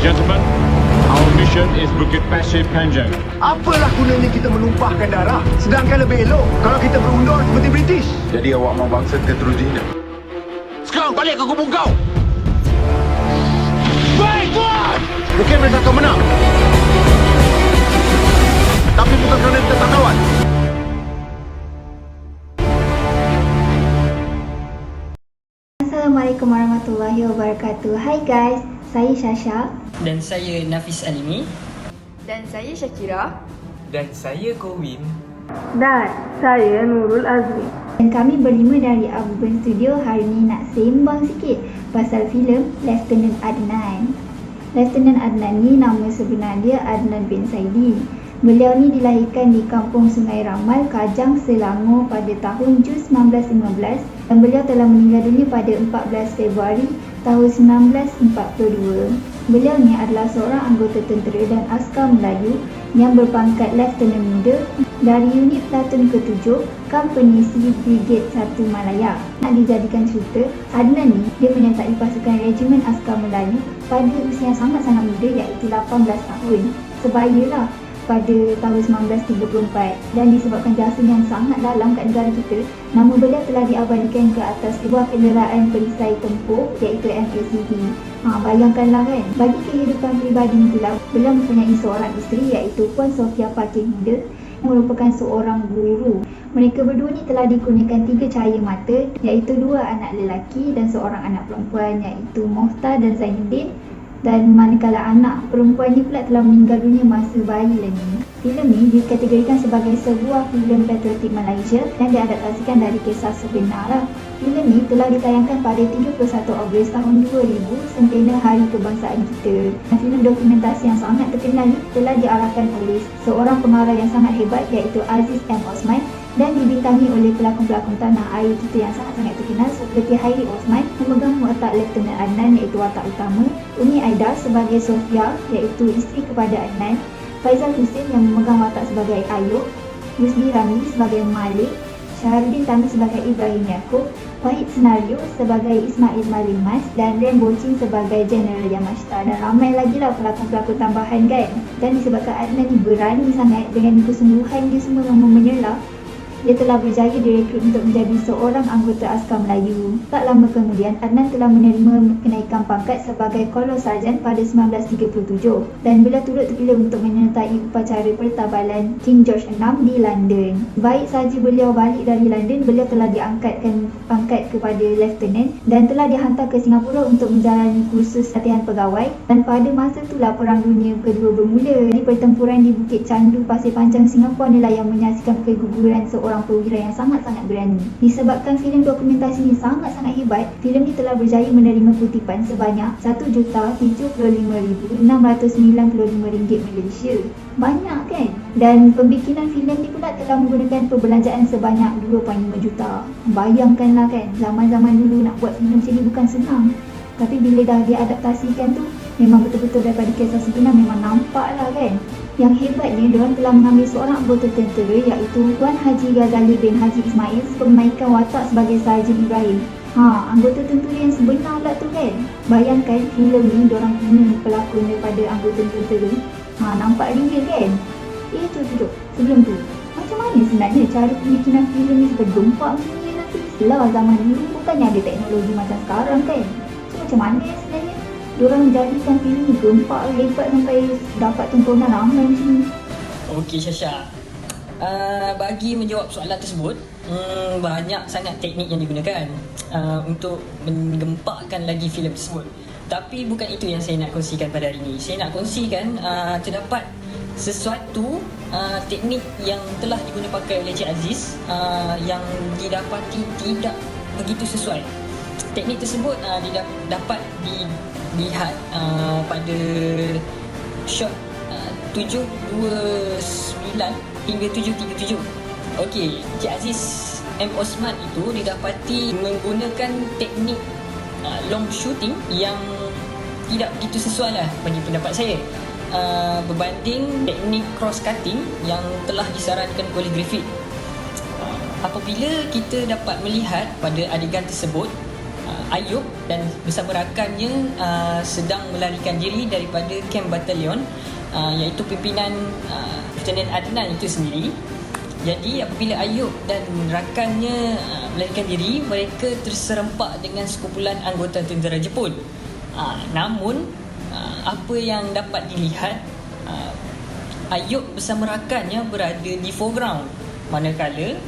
Gentlemen, our mission is Bukit Pasir Panjang. Apalah gunanya kita menumpahkan darah sedangkan lebih elok kalau kita berundur seperti British? Jadi awak mau bangsa teruji ni? Sekarang balik ke kubung kau. Baik tuan. Mungkin mereka akan menang. Tapi bukan kerana kita tak kawan. Assalamualaikum warahmatullahi wabarakatuh. Hai guys, saya Shasha. Dan saya Nafis Alimi. Dan saya Syakira. Dan saya Kowin. Dan saya Nurul Azri. Dan kami berlima dari Abu Ben Studio hari ni nak sembang sikit pasal filem Lieutenant Adnan. Lieutenant Adnan ni nama sebenar dia Adnan bin Saidi. Beliau ni dilahirkan di kampung Sungai Ramal, Kajang, Selangor pada tahun Jun 1915 dan beliau telah meninggal dunia pada 14 Februari tahun 1942. Beliau ni adalah seorang anggota tentera dan askar Melayu yang berpangkat Lieutenant Muda dari unit Platoon ke-7 Company C Brigade 1 Malaya. Nak dijadikan cerita, Adnan ni dia menyertai pasukan Regimen Askar Melayu pada usia yang sangat-sangat muda iaitu 18 tahun. Sebayalah pada tahun 1934 dan disebabkan jasa yang sangat dalam kat negara kita, nama beliau telah diabadikan ke atas sebuah kenderaan perisai tempur iaitu MACV. Bayangkanlah kan, bagi kehidupan peribadi itulah beliau mempunyai seorang isteri iaitu Puan Sofia Pakih Muda yang merupakan seorang guru. Mereka berdua ni telah dikurniakan 3 cahaya mata iaitu 2 anak lelaki dan seorang anak perempuan iaitu Mohtar dan Zainuddin. Dan manakala anak perempuan ni pula telah meninggal dunia masa bayi lagi. Filem ni dikategorikan sebagai sebuah filem patriotik Malaysia yang diadaptasikan dari kisah sebenar lah. Filem ni telah ditayangkan pada 31 Ogos tahun 2000 sempena Hari Kebangsaan kita. Filem dokumentasi yang sangat terkenal ni telah diarahkan oleh seorang pengarah yang sangat hebat iaitu Aziz M. Osman dan dibintangi oleh pelakon-pelakon tanah air kita yang sangat-sangat terkenal seperti Hairi Osman memegang watak Lieutenant Adnan iaitu watak utama, Umi Aida sebagai Sofia iaitu isteri kepada Adnan, Faizal Hussein yang memegang watak sebagai Ayub, Rusdi Ramli sebagai Malik, Syahrudin Tami sebagai Ibrahim Yaakob, Wahid Senario sebagai Ismail Malimas dan Ren Bocin sebagai General Yamashita dan ramai lagi lah pelakon-pelakon tambahan kan. Dan disebabkan Adnan ni berani sangat dengan kesungguhan dia semua yang menyerlah, dia telah berjaya direkrut untuk menjadi seorang anggota askar Melayu. Tak lama kemudian, Adnan telah menerima kenaikan pangkat sebagai Kolonel Sarjan pada 1937 dan beliau turut terpilih untuk menyertai upacara pertabalan King George VI di London. Baik sahaja beliau balik dari London, beliau telah diangkatkan pangkat kepada Lieutenant dan telah dihantar ke Singapura untuk menjalani kursus latihan pegawai. Dan pada masa itulah Perang Dunia Kedua bermula. Di pertempuran di Bukit Candu, Pasir Panjang, Singapura adalah yang menyaksikan keguguran seorang perwira yang sangat-sangat berani. Disebabkan filem dokumentasi ini sangat-sangat hebat, filem ini telah berjaya menerima kutipan sebanyak RM1,075,695 Malaysia. Banyak kan? Dan pembikinan filem ini pula telah menggunakan perbelanjaan sebanyak 2.5 juta. Bayangkanlah kan, zaman-zaman dulu nak buat filem macam ni bukan senang. Tapi bila dah diadaptasikan tu, memang betul-betul daripada kisah sebenar, memang nampak lah kan. Yang hebatnya, diorang telah mengambil seorang anggota tentera iaitu Tuan Haji Ghazali bin Haji Ismail memainkan watak sebagai Sarjan Ibrahim. Anggota tentera yang sebenar lah tu kan. Bayangkan filem ni diorang guna pelakon daripada anggota tentera. Nampak real kan? Jom. Sebelum tu, macam mana sebenarnya cara pembikinan filem ni sampai gempak macam ni nanti? Lah zaman dulu bukannya ada teknologi macam sekarang kan. So macam mana sebenarnya diorang jadikan filem ni gempak hebat sampai dapat tontonan ramai macam ni? Okey Syasha, bagi menjawab soalan tersebut, banyak sangat teknik yang digunakan untuk menggempakkan lagi filem tersebut. Tapi bukan itu yang saya nak kongsikan pada hari ini. Saya nak kongsikan terdapat sesuatu teknik yang telah digunakan pakai oleh Cik Aziz yang didapati tidak begitu sesuai. Teknik tersebut dapat dilihat pada shot 729 hingga 737. Okey, Cik Aziz M. Osman itu didapati menggunakan teknik long shooting yang tidak begitu sesuai lah bagi pendapat saya, berbanding teknik cross cutting yang telah disarankan oleh Griffith. Apabila kita dapat melihat pada adegan tersebut, Ayub dan bersama rakannya sedang melarikan diri daripada kamp batalion, iaitu pimpinan Lieutenant Adnan itu sendiri. Jadi apabila Ayub dan rakannya melarikan diri, mereka terserempak dengan sekumpulan anggota tentera Jepun. Namun apa yang dapat dilihat, Ayub bersama rakannya berada di foreground, manakala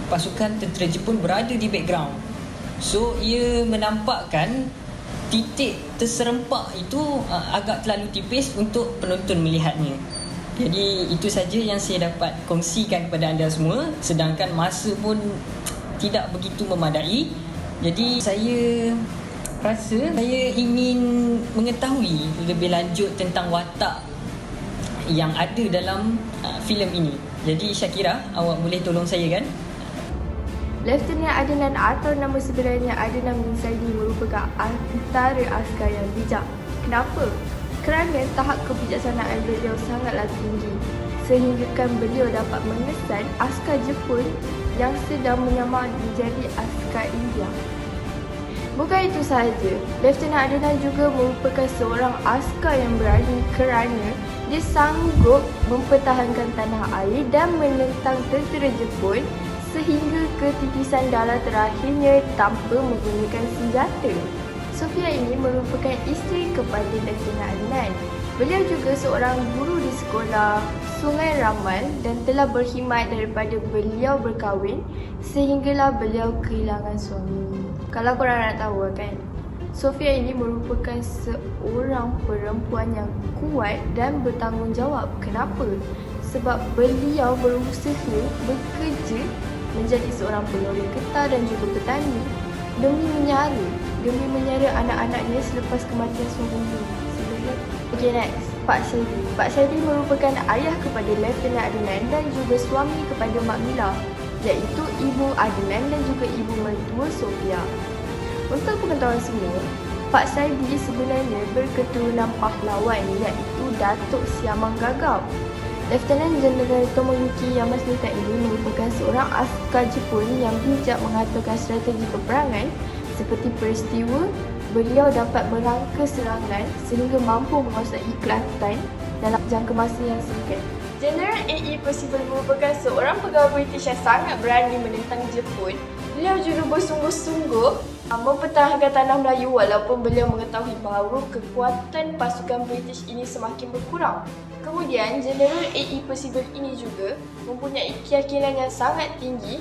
pasukan tentera Jepun berada di background. So ia menampakkan titik terserempak itu agak terlalu tipis untuk penonton melihatnya. Jadi itu saja yang saya dapat kongsikan kepada anda semua, sedangkan masa pun tidak begitu memadai. Jadi saya rasa saya ingin mengetahui lebih lanjut tentang watak yang ada dalam filem ini. Jadi Syakira, awak boleh tolong saya kan? Lieutenant Adnan atau nama sebenarnya Adnan bin Saidi merupakan antara askar yang bijak. Kenapa? Kerana tahap kebijaksanaan beliau sangatlah tinggi, sehinggakan beliau dapat mengesan askar Jepun yang sedang menyamar menjadi askar India. Bukan itu sahaja, Lieutenant Adnan juga merupakan seorang askar yang berani kerana dia sanggup mempertahankan tanah air dan menentang tentera Jepun sehingga ke titisan darah terakhirnya tanpa menggunakan senjata. Sofia ini merupakan isteri kepada Lieutenant Adnan. Beliau juga seorang guru di sekolah Sungai Ramal dan telah berkhidmat daripada beliau berkahwin sehinggalah beliau kehilangan suami. Kalau korang nak tahu kan, Sofia ini merupakan seorang perempuan yang kuat dan bertanggungjawab. Kenapa? Sebab beliau berusaha bekerja menjadi seorang pelori getah dan juga petani demi menyara anak-anaknya selepas kematian suaminya. Okay, next, Pak Saidi. Pak Saidi merupakan ayah kepada Lieutenant Adnan dan juga suami kepada Mak Mila, iaitu Ibu Adnan dan juga Ibu mertua Sofia. Untuk pengetahuan semua, Pak Saidi sebenarnya berketurunan pahlawan, iaitu Datuk Siamang Gagap. Lieutenant Jeneral Tomoyuki Yamashita ini merupakan seorang askar Jepun yang bijak mengaturkan strategi peperangan. Seperti peristiwa, beliau dapat merangka serangan sehingga mampu menguasai Kelantan dalam jangka masa yang singkat. General A.E. Percival merupakan seorang pegawai British yang sangat berani menentang Jepun. Beliau juga bersungguh-sungguh mempertahankan tanah Melayu walaupun beliau mengetahui bahawa kekuatan pasukan British ini semakin berkurang. Kemudian, General A.E. Percival ini juga mempunyai keyakinan yang sangat tinggi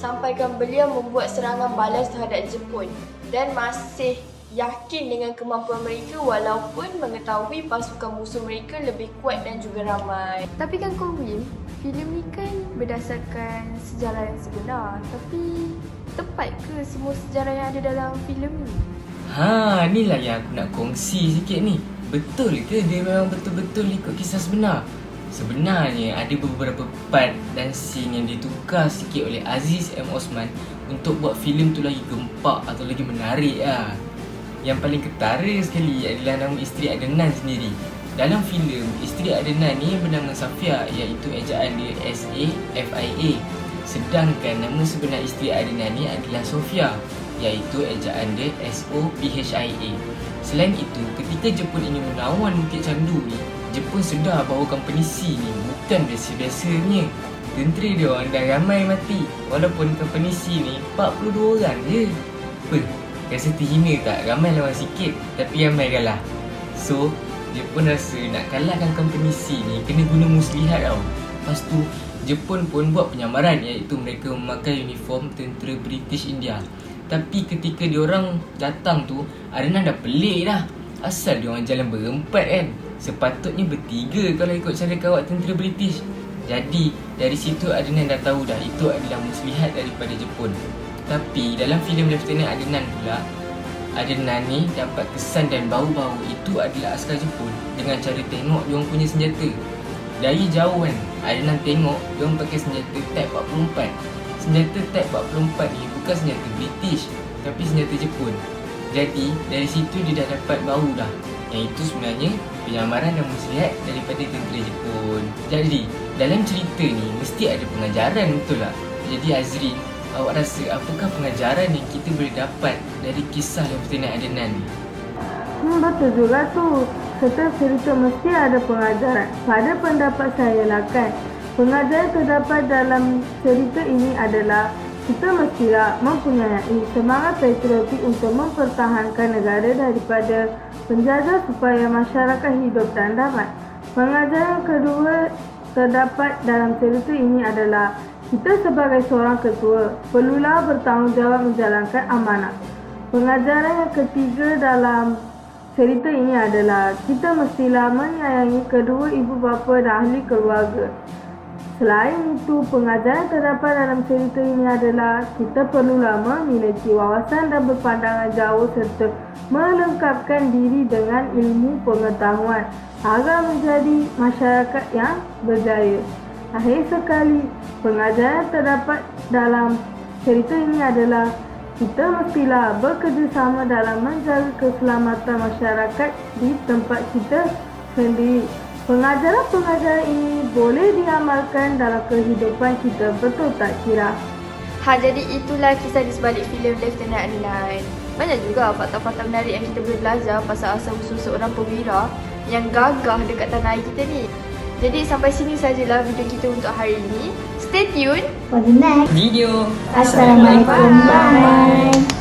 sampaikan beliau membuat serangan balas terhadap Jepun dan masih yakin dengan kemampuan mereka walaupun mengetahui pasukan musuh mereka lebih kuat dan juga ramai. Tapi kan Wim, filem ni kan berdasarkan sejarah yang sebenar, tapi tepat ke semua sejarah yang ada dalam filem ni? Inilah yang aku nak kongsi sikit ni. Betul ke dia memang betul-betul ikut kisah sebenar? Sebenarnya ada beberapa part dan scene yang ditukar sikit oleh Aziz M. Osman untuk buat filem tu lagi gempak atau lagi menarik lah. Yang paling ketara sekali adalah nama isteri Adnan sendiri. Dalam filem, isteri Adnan ni bernama Safia, iaitu ejaan dia S-A-F-I-A. Sedangkan nama sebenar isteri Adnan ni adalah Sofia, iaitu ejaan dia S-O-P-H-I-A. Selain itu, ketika Jepun ingin menawan Bukit Candu ni, Jepun sedar bahawa company C ni bukan biasa-biasanya. Tentera dia orang dah ramai mati, walaupun company C ni 42 orang je. Rasa terhina tak? Ramai lawan sikit tapi ramai kalah. So, Jepun rasa nak kalahkan company C ni kena guna muslihat tau. Lepas tu, Jepun pun buat penyamaran, iaitu mereka memakai uniform tentera British India. Tapi ketika diorang datang tu, Adnan dah pelik dah. Asal diorang jalan berempat kan? Sepatutnya bertiga kalau ikut cara kawat tentera British. Jadi dari situ Adnan dah tahu dah itu adalah muslihat daripada Jepun. Tapi dalam filem Lieutenant Adnan pula, Adnan ni dapat kesan dan bau-bau itu adalah askar Jepun dengan cara tengok diorang punya senjata. Dari jauh kan, Adnan tengok diorang pakai senjata Type 44. Senjata Type 44 ni bukan senjata British tapi senjata Jepun. Jadi dari situ dia dah dapat bau dah, yang itu sebenarnya penyamaran dan muslihat daripada tentera Jepun. Jadi dalam cerita ni mesti ada pengajaran, betul tak? Jadi Azrin, Awak rasa apakah pengajaran yang kita boleh dapat dari kisah Lieutenant Adnan ni? Betul juga tu. Setiap cerita mesti ada pengajaran. Pada pendapat saya lah kan, pengajaran terdapat dalam cerita ini adalah kita mestilah mempunyai semangat patriotik untuk mempertahankan negara daripada penjajah supaya masyarakat hidup dan damai. Pengajaran kedua terdapat dalam cerita ini adalah kita sebagai seorang ketua perlulah bertanggungjawab menjalankan amanah. Pengajaran yang ketiga dalam cerita ini adalah kita mestilah menyayangi kedua ibu bapa dan ahli keluarga. Selain itu, pengajaran yang terdapat dalam cerita ini adalah kita perlulah memiliki wawasan dan berpandangan jauh serta melengkapkan diri dengan ilmu pengetahuan agar menjadi masyarakat yang berjaya. Akhir sekali, pengajaran yang terdapat dalam cerita ini adalah kita mestilah bekerjasama dalam menjaga keselamatan masyarakat di tempat kita sendiri. Pengajaran-pengajaran ini boleh diamalkan dalam kehidupan kita, betul tak Kira? Jadi itulah kisah di sebalik filem Lieutenant Adnan. Banyak juga fakta-fakta menarik yang kita boleh belajar pasal asal-usul seorang perwira yang gagah dekat tanah air kita ni. Jadi sampai sini sajalah video kita untuk hari ini. Stay tune For the next Video. Assalamualaikum. Bye.